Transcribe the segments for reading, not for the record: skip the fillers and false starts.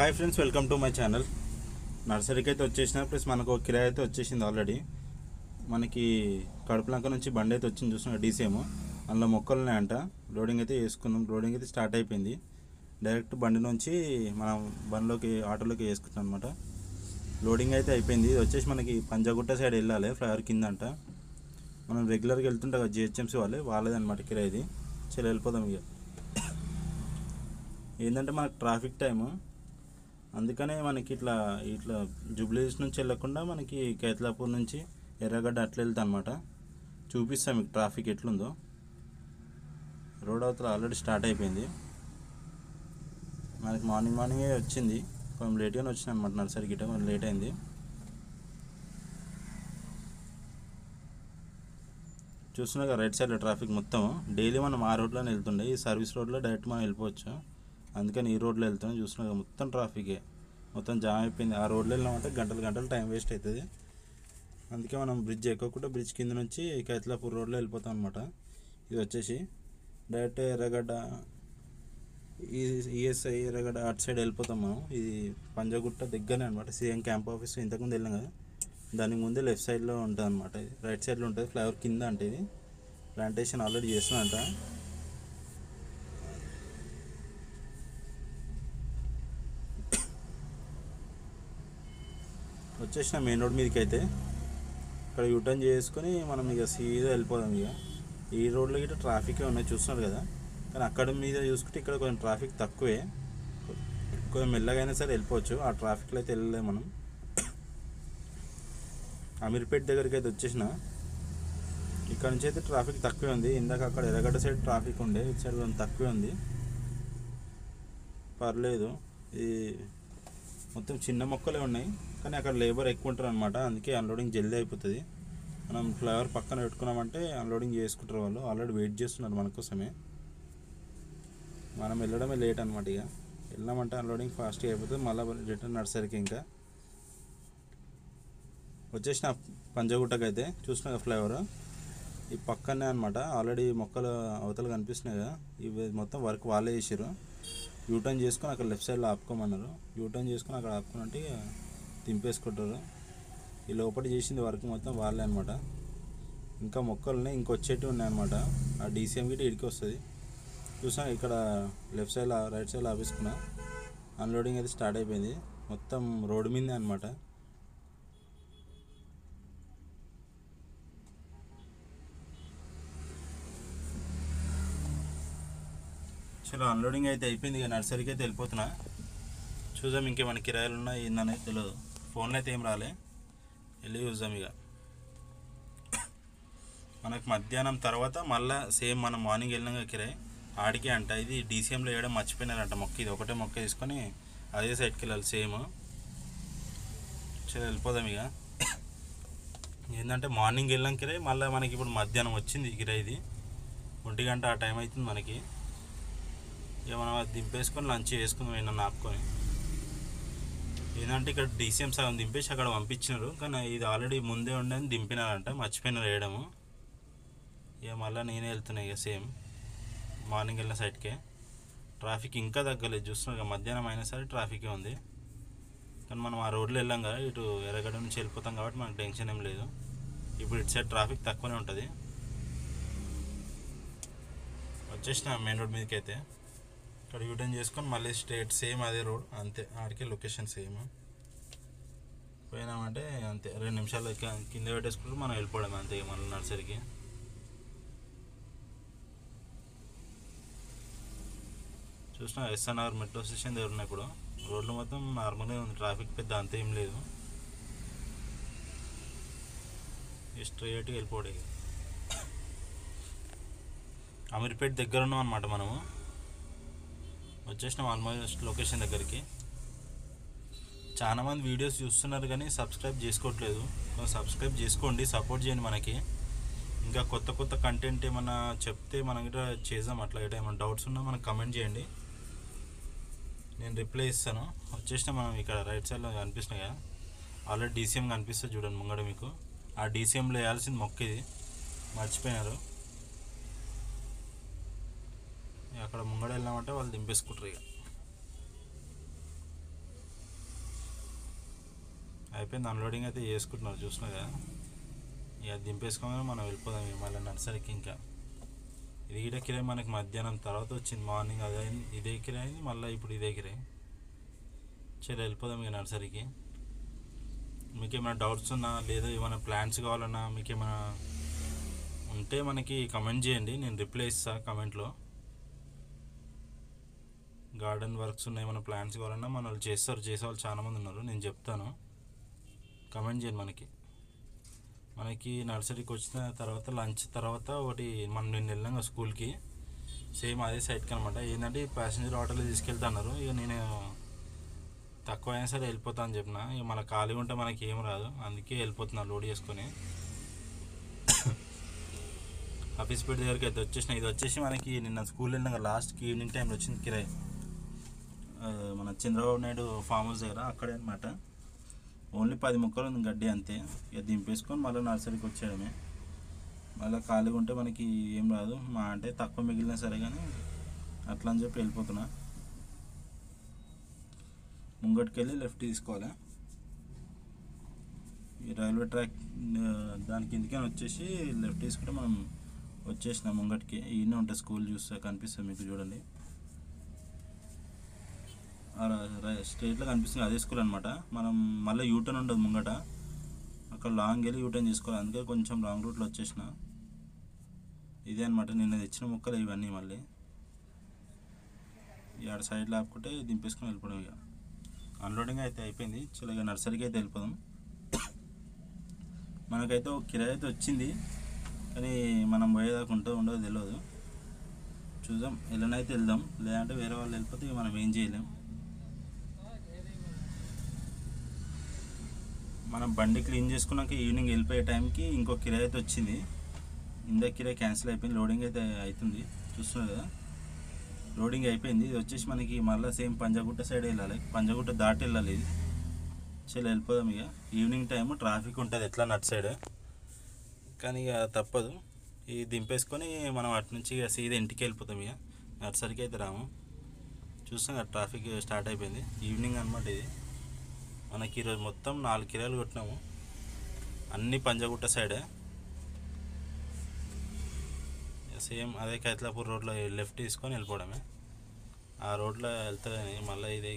Hi friends, welcome to my channel. నర్సరీకి అయితే వచ్చేసిన ప్లస్ మనకు కిరాయి అయితే వచ్చేసింది ఆల్రెడీ. మనకి కడుపులంక నుంచి బండి అయితే వచ్చింది, చూసిన డీసీఎం. అందులో మొక్కలు ఉన్నాయంట. లోడింగ్ అయితే వేసుకున్నాం. లోడింగ్ అయితే స్టార్ట్ అయిపోయింది. డైరెక్ట్ బండి నుంచి మనం బండిలోకి ఆటోలోకి వేసుకుంటాం అనమాట. లోడింగ్ అయితే అయిపోయింది. ఇది వచ్చేసి మనకి పంజాగుట్ట సైడ్ వెళ్ళాలి, ఫ్లైఓవర్ కింద అంట. మనం రెగ్యులర్గా వెళ్తుంటే జిహెచ్ఎంసీ వాళ్ళదనమాట కిరాయిది. చలో వెళ్ళిపోదాం. ఇక ఏంటంటే మనకు ట్రాఫిక్ టైము, అందుకనే మనకి ఇట్లా ఇట్లా జూబ్లీహిల్స్ నుంచి వెళ్ళకుండా మనకి కేతలాపూర్ నుంచి ఎర్రగడ్డ అట్లా వెళ్తా అనమాట. చూపిస్తాం మీకు ట్రాఫిక్ ఎట్లుందో. రోడ్ అవతల ఆల్రెడీ స్టార్ట్ అయిపోయింది. మనకి మార్నింగే వచ్చింది, కొంచెం లేట్గానే వచ్చింది అనమాట. నర్సరీ గిట్ట కొంచెం లేట్ అయింది. చూస్తున్నాగా రైట్ సైడ్లో ట్రాఫిక్ మొత్తం. డైలీ మనం ఆ రోడ్లోనే వెళ్తుండే, ఈ సర్వీస్ రోడ్లో డైరెక్ట్ మనం వెళ్ళిపోవచ్చు. అందుకని ఈ రోడ్లో వెళ్తాం. చూస్తున్నాగా మొత్తం ట్రాఫికే, మొత్తం జామ్ అయిపోయింది. ఆ రోడ్లో వెళ్ళామంటే గంటలు టైం వేస్ట్ అవుతుంది. అందుకే మనం బ్రిడ్జ్ ఎక్కకుండా బ్రిడ్జ్ కింద నుంచి కేతలాపూర్ రోడ్లో వెళ్ళిపోతాం అనమాట. ఇది వచ్చేసి డైరెక్ట్ ఎర్రగడ్డ, ఈఎస్ఐ ఎర్రగడ్డ అటు సైడ్ వెళ్ళిపోతాం మనం. ఇది పంజాగుట్ట దగ్గరనే అనమాట. సీఎం క్యాంప్ ఆఫీస్ ఇంతకుముందు వెళ్ళాం కదా, దానికి ముందే లెఫ్ట్ సైడ్లో ఉంటుంది అనమాట. ఇది రైట్ సైడ్లో ఉంటుంది, ఫ్లైఓవర్ కింద. అంటే ఇది ప్లాంటేషన్ ఆల్రెడీ చేస్తున్నట. వచ్చేసిన మెయిన్ రోడ్ మీదకి అయితే ఇక్కడ యూటర్న్ చేసుకొని మనం ఇక సీదా వెళ్ళిపోదాం. ఇక ఈ రోడ్లో గిట్ట ట్రాఫికే ఉన్నాయి, చూస్తున్నారు కదా. కానీ అక్కడ మీద చూసుకుంటే ఇక్కడ కొంచెం ట్రాఫిక్ తక్కువే. కొంచెం మెల్లగైనా సరే వెళ్ళిపోవచ్చు. ఆ ట్రాఫిక్లో అయితే వెళ్ళలేము మనం. అమీర్పేట్ దగ్గరికి అయితే వచ్చేసిన. ఇక్కడ నుంచి అయితే ట్రాఫిక్ తక్కువే ఉంది. ఇందాక అక్కడ ఎర్రగడ్డ సైడ్ ట్రాఫిక్ ఉండే, ఇటు సైడ్ కొంచెం తక్కువే ఉంది, పర్లేదు. ఈ మొత్తం చిన్న మొక్కలే ఉన్నాయి, కానీ అక్కడ లేబర్ ఎక్కువ ఉంటారు అనమాట. అందుకే అన్లోడింగ్ జల్దీ అయిపోతుంది. మనం ఫ్లైఓవర్ పక్కన పెట్టుకున్నామంటే అన్లోడింగ్ చేసుకుంటారు వాళ్ళు. ఆల్రెడీ వెయిట్ చేస్తున్నారు మన కోసమే. మనం వెళ్ళడమే లేట్ అనమాట. ఇక వెళ్ళామంటే అన్లోడింగ్ ఫాస్ట్గా అయిపోతుంది. మళ్ళీ రిటర్న్ నర్సరీకి ఇంకా వచ్చేసిన పంజాగుట్టకి అయితే. చూసిన ఫ్లైఓవర్ ఈ పక్కనే అనమాట. ఆల్రెడీ మొక్కలు అవతలు కనిపిస్తున్నాయి కదా, ఇవి మొత్తం వర్క్ వాళ్ళే చేసారు. యూటర్న్ చేసుకొని అక్కడ లెఫ్ట్ సైడ్లో ఆపుకోమన్నారు. యూటర్న్ చేసుకొని అక్కడ ఆపుకున్నట్టు దింపేసుకుంటారు. ఈ లోపల చేసింది వర్క్ మొత్తం వాళ్ళే అనమాట. ఇంకా మొక్కలు ఉన్నాయి, ఇంకొచ్చేటివి ఉన్నాయన్నమాట. ఆ డీసీఎం గిట్ట ఇడికి వస్తుంది. చూసా ఇక్కడ లెఫ్ట్ సైడ్ రైట్ సైడ్ ఆపేసుకున్నా. అన్లోడింగ్ అయితే స్టార్ట్ అయిపోయింది. మొత్తం రోడ్డు మీదే అనమాట. చలో అన్లోడింగ్ అయితే అయిపోయింది. ఇక నర్సరీకి అయితే వెళ్ళిపోతున్నా. చూద్దాం ఇంకేమైనా కిరాయిలు ఉన్నాయి ఏందనేది తెలియదు. ఫోన్లో అయితే ఏం రాలే, వెళ్ళి చూద్దాం. ఇక మనకు మధ్యాహ్నం తర్వాత మళ్ళీ సేమ్ మనం మార్నింగ్ వెళ్ళినాక కిరాయి ఆడికే అంట. ఇది డీసీఎంలో వేయడం మర్చిపోయినారంట మొక్క. ఇది ఒకటే మొక్క తీసుకొని అదే సైడ్కి వెళ్ళాలి సేమ్. చలో వెళ్ళిపోదాం. ఇక ఏంటంటే మార్నింగ్ వెళ్ళాం కిరాయి, మళ్ళీ మనకి ఇప్పుడు మధ్యాహ్నం వచ్చింది కిరాయి. ఇది 1 గంట ఆ టైం అవుతుంది మనకి. ఇక మనం అది దింపేసుకొని లంచ్ చేసుకుందాం ఏమన్నా ఆపుకొని. ఏంటంటే ఇక్కడ డీసీఎం సగం దింపేసి అక్కడ పంపించినారు, కానీ ఇది ఆల్రెడీ ముందే ఉండని దింపినారంట, మర్చిపోయినారు వేయడము. ఇక మళ్ళీ నేనే వెళ్తున్నాయి ఇక సేమ్ మార్నింగ్ వెళ్ళిన సైడ్కే. ట్రాఫిక్ ఇంకా తగ్గలేదు, చూస్తున్నాం ఇక మధ్యాహ్నం అయినా సరే ట్రాఫికే ఉంది. కానీ మనం ఆ రోడ్లో వెళ్ళాం కదా, ఇటు ఎర్రగడ్డ నుంచి వెళ్ళిపోతాం కాబట్టి మనకు టెన్షన్ ఏం లేదు. ఇప్పుడు ఇటు సైడ్ ట్రాఫిక్ తక్కువనే ఉంటుంది. వచ్చేసిన మెయిన్ రోడ్ మీదకి అయితే. ఇక్కడ యూటర్న్ చేసుకొని మళ్ళీ స్ట్రేట్ సేమ్ అదే రోడ్, అంతే. ఆడికే లొకేషన్ సేమ్. పోయినామంటే అంతే, 2 నిమిషాలు కింద పెట్టేసుకుంటూ మనం వెళ్ళిపోవడం అంతే మళ్ళీ నర్సరీకి. చూసినా ఎస్ఎన్ఆర్ మెట్రో స్టేషన్ దగ్గర ఉన్నాయి. ఇప్పుడు రోడ్లు మొత్తం నార్మల్గా ఉంది, ట్రాఫిక్ పెద్ద అంత ఏం లేదు. స్ట్రైట్గా వెళ్ళిపోవడం. అమీర్పేట్ దగ్గర ఉన్నాం అనమాట మనము. వచ్చేసినాం ఆల్మోస్ట్ లొకేషన్ దగ్గరికి. చాలామంది వీడియోస్ చూస్తున్నారు కానీ సబ్స్క్రైబ్ చేసుకోవట్లేదు. సబ్స్క్రైబ్ చేసుకోండి, సపోర్ట్ చేయండి మనకి. ఇంకా కొత్త కంటెంట్ ఏమన్నా చెప్తే మనం కూడా చేద్దాం. అట్లా ఏమైనా డౌట్స్ ఉన్నా మనకు కమెంట్ చేయండి, నేను రిప్లై ఇస్తాను. వచ్చేసిన మనం ఇక్కడ రైట్ సైడ్లో కనిపిస్తున్నాయి కదా, ఆల్రెడీ డీసీఎం కనిపిస్తుంది చూడండి ముంగడ మీకు. ఆ డీసీఎంలో వేయాల్సింది మొక్క ఇది, మర్చిపోయినారు. అక్కడ ముంగడ వెళ్ళామంటే వాళ్ళు దింపేసుకుంటారు. ఇక అయిపోయింది, అన్లోడింగ్ అయితే చేసుకుంటున్నారు చూసినా కదా. ఇక దింపేసుకోగానే మనం వెళ్ళిపోదాం మళ్ళీ నర్సరీకి. ఇంకా ఇది కూడా కిరాయి మనకి మధ్యాహ్నం తర్వాత వచ్చింది, మార్నింగ్ అదే ఇదే కిరాయి అయింది, మళ్ళీ ఇప్పుడు ఇదే కిరాయి. సరే వెళ్ళిపోదాం ఇక నర్సరీకి. మీకు ఏమైనా డౌట్స్ ఉన్నా లేదా ఏమైనా ప్లాన్స్ కావాలన్నా మీకు ఏమైనా ఉంటే మనకి కమెంట్ చేయండి, నేను రిప్లై ఇస్తాను కమెంట్లో. గార్డెన్ వర్క్స్ ఉన్నాయి, ఏమైనా ప్లాన్స్ కావాలన్నా మన వాళ్ళు చేసేవాళ్ళు చాలామంది ఉన్నారు, నేను చెప్తాను. కమెంట్ చేయండి. మనకి నర్సరీకి వచ్చిన తర్వాత లంచ్ తర్వాత ఒకటి మనం నిన్న వెళ్ళాం స్కూల్కి, సేమ్ అదే సైట్కి అనమాట. ఏంటంటే ప్యాసింజర్ ఆటోలో తీసుకెళ్తున్నారు. ఇక నేను తక్కువ అయినా సరే వెళ్ళిపోతా అని చెప్పిన. ఇక మన ఖాళీ ఉంటే మనకి ఏం రాదు, అందుకే వెళ్ళిపోతున్నా లోడ్ చేసుకొని. ఆఫీస్ పేట దగ్గరికి అయితే వచ్చేసిన. ఇది వచ్చేసి మనకి నిన్న స్కూల్ వెళ్ళినాక లాస్ట్కి ఈవినింగ్ టైంలో వచ్చింది కిరాయి, మన చంద్రబాబు నాయుడు ఫామ్ హౌస్ దగ్గర అక్కడే అనమాట. ఓన్లీ 10 మొక్కలు ఉంది గడ్డి అంతే. ఇక దింపేసుకొని మళ్ళీ నర్సరీకి వచ్చేయడమే. మళ్ళీ ఖాళీగా ఉంటే మనకి ఏం రాదు, మా అంటే తక్కువ మిగిలినా సరే కానీ అట్లా అని చెప్పి వెళ్ళిపోతున్నా. ముంగటికి వెళ్ళి లెఫ్ట్ తీసుకోవాలి. ఈ రైల్వే ట్రాక్ దాని కిందకైనా వచ్చేసి లెఫ్ట్ తీసుకుంటే మనం వచ్చేసినాం ముంగటికి. ఈయనే ఉంటుంది స్కూల్, చూస్తే కనిపిస్తుంది మీకు చూడండి, స్ట్రైట్లో కనిపిస్తుంది అదే స్కూల్ అనమాట. మనం మళ్ళీ యూటర్న్ ఉంటుంది ముంగట, అక్కడ లాంగ్ వెళ్ళి యూటర్న్ చేసుకోవాలి. అందుకే కొంచెం లాంగ్ రూట్లో వచ్చేసిన. ఇదే అనమాట నిన్న తెచ్చిన మొక్కలు ఇవన్నీ. మళ్ళీ ఈ ఆడ సైడ్లో ఆపుకుంటే దింపేసుకొని వెళ్ళిపోవడం. ఇక అన్లోడింగ్ అయితే అయిపోయింది. చలో ఇక నర్సరీకి అయితే వెళ్ళిపోదాం. మనకైతే ఒక కిరాయి అయితే వచ్చింది, కానీ మనం పోయేదాకా ఉండదో తెలియదు. చూద్దాం, వెళ్ళనైతే వెళ్దాం, లేదంటే వేరే వాళ్ళు వెళ్ళిపోతే మనం ఏం చేయలేం. మనం బండి క్లీన్ చేసుకున్నాక ఈవినింగ్ వెళ్ళిపోయే టైంకి ఇంకో కిరాయి అయితే వచ్చింది. ఇందాక కిరాయి క్యాన్సిల్ అయిపోయింది, లోడింగ్ అయితే అవుతుంది చూస్తున్నారు కదా. లోడింగ్ అయిపోయింది. ఇది వచ్చేసి మనకి మళ్ళీ సేమ్ పంజాగుట్ట సైడ్ వెళ్ళాలి, పంజాగుట్ట దాటి వెళ్ళాలి. ఇది చలో వెళ్ళిపోదాం. ఇక ఈవినింగ్ టైము ట్రాఫిక్ ఉంటుంది ఎట్లా నట్ సైడ్, కానీ ఇక తప్పదు. ఇది దింపేసుకొని మనం అటు నుంచి ఇక సీదా ఇంటికి వెళ్ళిపోతాం. ఇక నర్సరీకి అయితే రాము. చూస్తాం కదా ట్రాఫిక్ స్టార్ట్ అయిపోయింది. ఈవినింగ్ అనమాట ఇది. మనకి ఈరోజు మొత్తం 4 కిరాయిలు కొట్టినాము, అన్నీ పంజాగుట్ట సైడే. సేమ్ అదే కైతలాపూర్ రోడ్లో లెఫ్ట్ తీసుకొని వెళ్ళిపోవడమే. ఆ రోడ్లో వెళ్తుందని మళ్ళీ ఇదే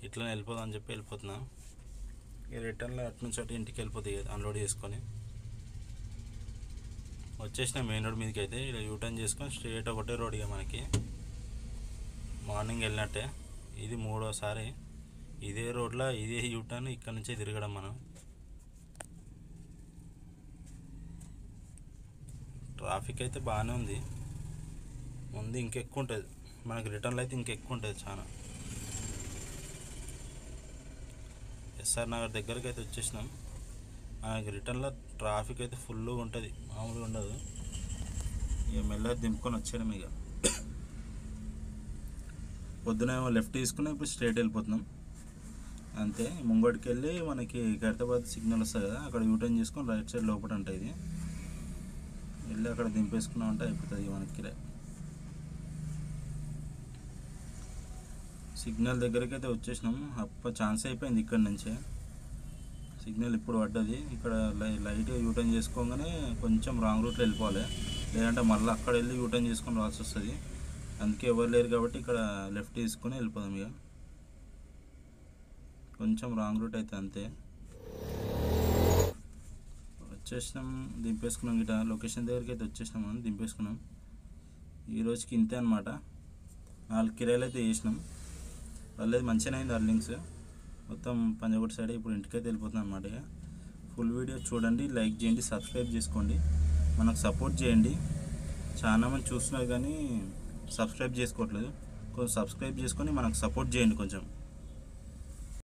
ఇట్లా వెళ్ళిపోదాం అని చెప్పి వెళ్ళిపోతున్నా. ఇక రిటర్న్లో అటు నుంచి అటు ఇంటికి వెళ్ళిపోతాయి అన్లోడ్ చేసుకొని. వచ్చేసిన మెయిన్ రోడ్ మీదకి అయితే ఇలా యూటర్న్ చేసుకొని స్ట్రైట్ ఒకటే రోడ్. ఇక మనకి మార్నింగ్ వెళ్ళినట్టే ఇది 3వసారి ఇదే రోడ్లో ఇదే యూటర్న్, ఇక్కడ నుంచే తిరగడం మనం. ట్రాఫిక్ అయితే బాగానే ఉంది, ముందు ఇంకెక్కువ ఉంటుంది మనకి, రిటర్న్లో అయితే ఇంకెక్కువ ఉంటుంది చాలా. ఎస్ఆర్ నగర్ దగ్గరికి అయితే వచ్చేసినాం. మనకి రిటర్న్లో ట్రాఫిక్ అయితే ఫుల్గా ఉంటుంది, మామూలుగా ఉండదు. ఇక మెల్లగా దింపుకొని వచ్చేయడం. ఇక పొద్దున ఏమో లెఫ్ట్ తీసుకుని ఇప్పుడు స్ట్రైట్ వెళ్ళిపోతున్నాం అంతే. ముంగడికి వెళ్ళి మనకి ఖైరతాబాద్ సిగ్నల్ వస్తుంది కదా, అక్కడ యూటర్న్ చేసుకొని రైట్ సైడ్ లోపల ఉంటుంది. ఇది వెళ్ళి అక్కడ దింపేసుకున్నాం అంటే అయిపోతుంది మనకి. సిగ్నల్ దగ్గరికి అయితే వచ్చేసినాం. ఛాన్స్ అయిపోయింది ఇక్కడ నుంచే. సిగ్నల్ ఇప్పుడు పడ్డది. ఇక్కడ లైట్గా యూటర్న్ చేసుకోగానే కొంచెం రాంగ్ రూట్లో వెళ్ళిపోవాలి, లేదంటే మళ్ళీ అక్కడ వెళ్ళి యూటర్న్ చేసుకొని రావాల్సి వస్తుంది. అందుకే ఎవరు లేరు కాబట్టి ఇక్కడ లెఫ్ట్ తీసుకొని వెళ్ళిపోదాం. ఇక కొంచెం రాంగ్ రూట్ అయితే అంతే. వచ్చేసినాం, దింపేసుకున్నాం. గిట లొకేషన్ దగ్గరికి అయితే వచ్చేసినాం, మనం దింపేసుకున్నాం. ఈరోజుకి ఇంతే అనమాట. 4 కిరాయిలు అయితే వేసినాం. వాళ్ళది మంచిగానే అయింది అర్నింగ్స్ మొత్తం పంజాగుట్ట సైడ్. ఇప్పుడు ఇంటికైతే వెళ్ళిపోతున్నాం అనమాట. ఇక ఫుల్ వీడియో చూడండి, లైక్ చేయండి, సబ్స్క్రైబ్ చేసుకోండి, మనకు సపోర్ట్ చేయండి. చాలామంది చూస్తున్నారు కానీ సబ్స్క్రైబ్ చేసుకోవట్లేదు. కొంచెం సబ్స్క్రైబ్ చేసుకొని మనకు సపోర్ట్ చేయండి కొంచెం.